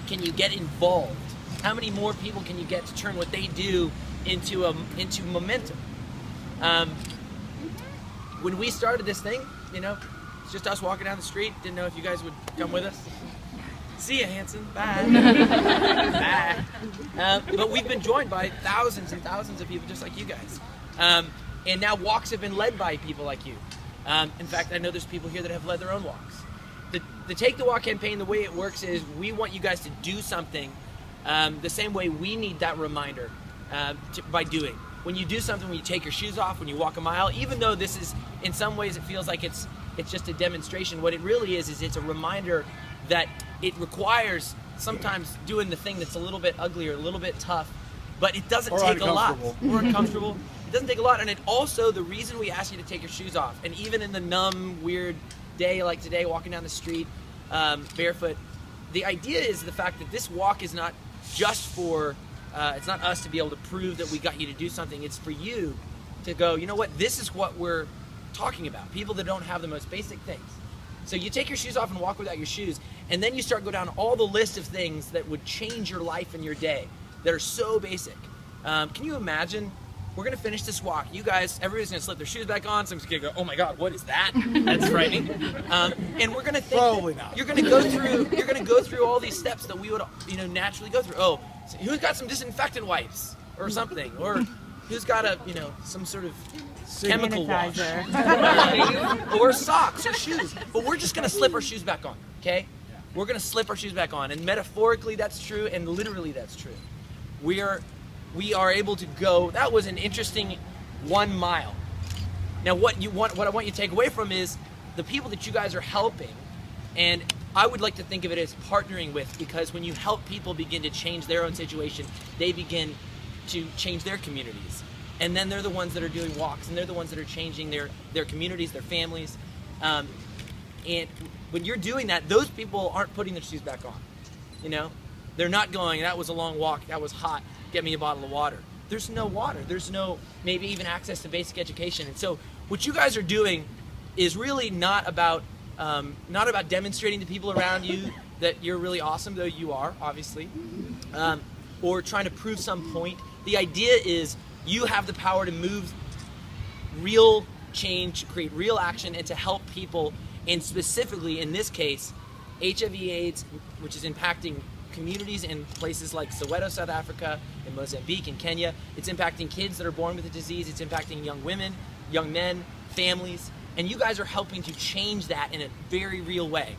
can you get involved? How many more people can you get to turn what they do into momentum? When we started this thing, you know, it's just us walking down the street. Didn't know if you guys would come with us. See ya, Hanson. Bye. Bye. But we've been joined by thousands and thousands of people just like you guys. And now walks have been led by people like you. In fact, I know there's people here that have led their own walks. The Take the Walk campaign, the way it works is we want you guys to do something the same way we need that reminder by doing. When you do something, when you take your shoes off, when you walk a mile, even though this is, in some ways it feels like it's just a demonstration, what it really is it's a reminder that it requires sometimes doing the thing that's a little bit ugly or a little bit tough, but it doesn't take a lot. Or uncomfortable. It doesn't take a lot, and it also, the reason we ask you to take your shoes off, and even in the numb, weird day like today, walking down the street barefoot, the idea is the fact that this walk is not just for, it's not us to be able to prove that we got you to do something, it's for you to go, you know what, this is what we're talking about, people that don't have the most basic things. So you take your shoes off and walk without your shoes, and then you start go down all the list of things that would change your life and your day that are so basic. Can you imagine? We're gonna finish this walk. You guys, everybody's gonna slip their shoes back on. Someone's gonna go, "Oh my God, what is that?" That's frightening. And we're gonna think. Probably not. You're gonna go through all these steps that we would, naturally go through. Oh, so who's got some disinfectant wipes or something, or who's got some sort of chemical wash, or socks or shoes. But we're just gonna slip our shoes back on. Okay? We're gonna slip our shoes back on, and metaphorically that's true, and literally that's true. We are able to go. That was an interesting 1 mile. Now what I want you to take away from is the people that you guys are helping, and I would like to think of it as partnering with, because when you help people begin to change their own situation, they begin to change their communities. And then they're the ones that are doing walks, and they're the ones that are changing their communities, their families. And when you're doing that, those people aren't putting their shoes back on. They're not going, that was a long walk, that was hot, get me a bottle of water. There's no water. There's no maybe even access to basic education. And so what you guys are doing is really not about demonstrating to people around you that you're really awesome, though you are, obviously, or trying to prove some point. The idea is you have the power to move real change, create real action, and to help people, and specifically in this case, HIV/AIDS, which is impacting communities in places like Soweto, South Africa, in Mozambique, in Kenya. It's impacting kids that are born with the disease. It's impacting young women, young men, families, and you guys are helping to change that in a very real way.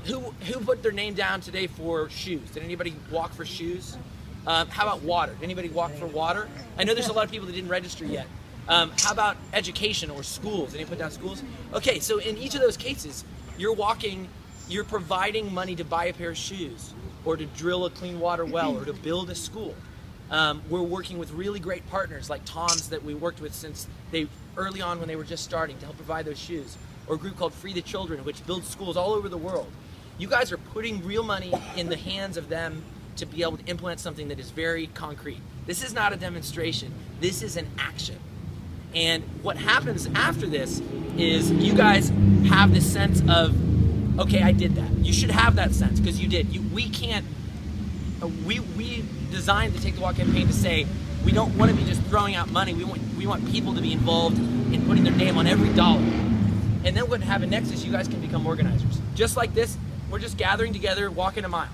Who put their name down today for shoes? Did anybody walk for shoes? How about water? Did anybody walk for water? I know there's a lot of people that didn't register yet. How about education or schools? Did anybody put down schools? Okay, so in each of those cases, you're providing money to buy a pair of shoes, or to drill a clean water well, or to build a school. We're working with really great partners like Tom's that we worked with since early on when they were just starting to help provide those shoes, or a group called Free the Children, which builds schools all over the world. You guys are putting real money in the hands of them to be able to implement something that is very concrete. This is not a demonstration, this is an action. And what happens after this is you guys have this sense of, okay, I did that. You should have that sense, because you did. We designed the Take the Walk campaign to say we don't want to be just throwing out money. We want people to be involved in putting their name on every dollar. And then what happens next is you guys can become organizers. Just like this, we're just gathering together, walking a mile,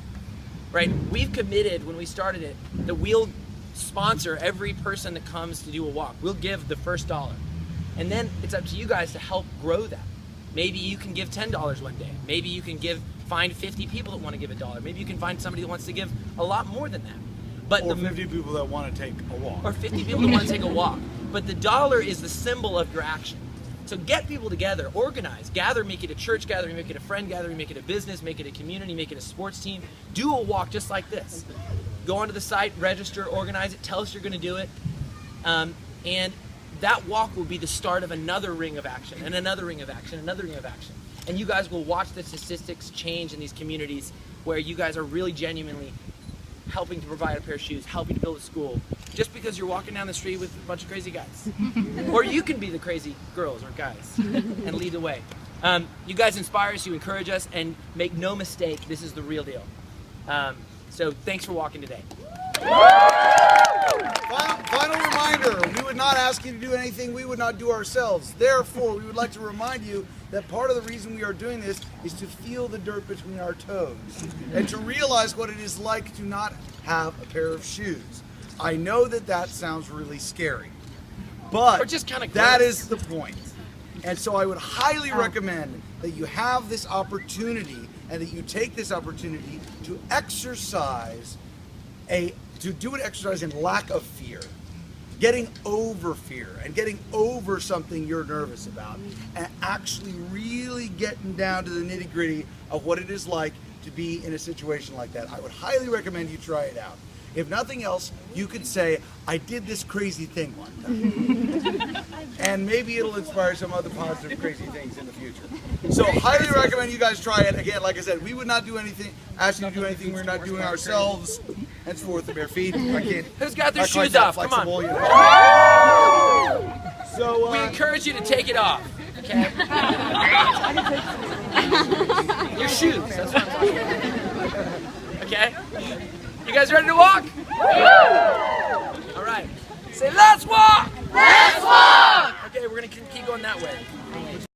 right? We've committed when we started it that we'll sponsor every person that comes to do a walk. We'll give the first dollar. And then it's up to you guys to help grow that. Maybe you can give $10 one day. Maybe you can find 50 people that want to give $1. Maybe you can find somebody that wants to give a lot more than that. But or 50 people that want to take a walk. Or 50 people that want to take a walk. But the dollar is the symbol of your action. So get people together, organize, gather, make it a church gathering, make it a friend gathering, make it a business, make it a community, make it a sports team. Do a walk just like this. Go onto the site, register, organize it, tell us you're going to do it. And that walk will be the start of another ring of action, and another ring of action, another ring of action. And you guys will watch the statistics change in these communities where you guys are really genuinely helping to provide a pair of shoes, helping to build a school, just because you're walking down the street with a bunch of crazy guys. Or you can be the crazy girls or guys and lead the way. You guys inspire us, you encourage us, and make no mistake, this is the real deal. So thanks for walking today. Final reminder, we would not ask you to do anything we would not do ourselves. Therefore, we would like to remind you that part of the reason we are doing this is to feel the dirt between our toes and to realize what it is like to not have a pair of shoes. I know that that sounds really scary, but Or just kinda that gross. is the point. And so I would highly recommend that you have this opportunity and that you take this opportunity to exercise to do an exercise in lack of fear, getting over fear and getting over something you're nervous about, and actually really getting down to the nitty-gritty of what it is like to be in a situation like that. I would highly recommend you try it out. If nothing else, you could say, I did this crazy thing one time. And maybe it'll inspire some other positive crazy things in the future. So highly recommend you guys try it. Again, like I said, we would not do anything, ask you to do anything we're not doing ourselves. Henceforth, the bare feet. I can't. Who's got their not quite shoes that off? Come on. flexible, you know. So, We encourage you to take it off. Okay? Your shoes. That's what I'm talking about. Okay? You guys ready to walk?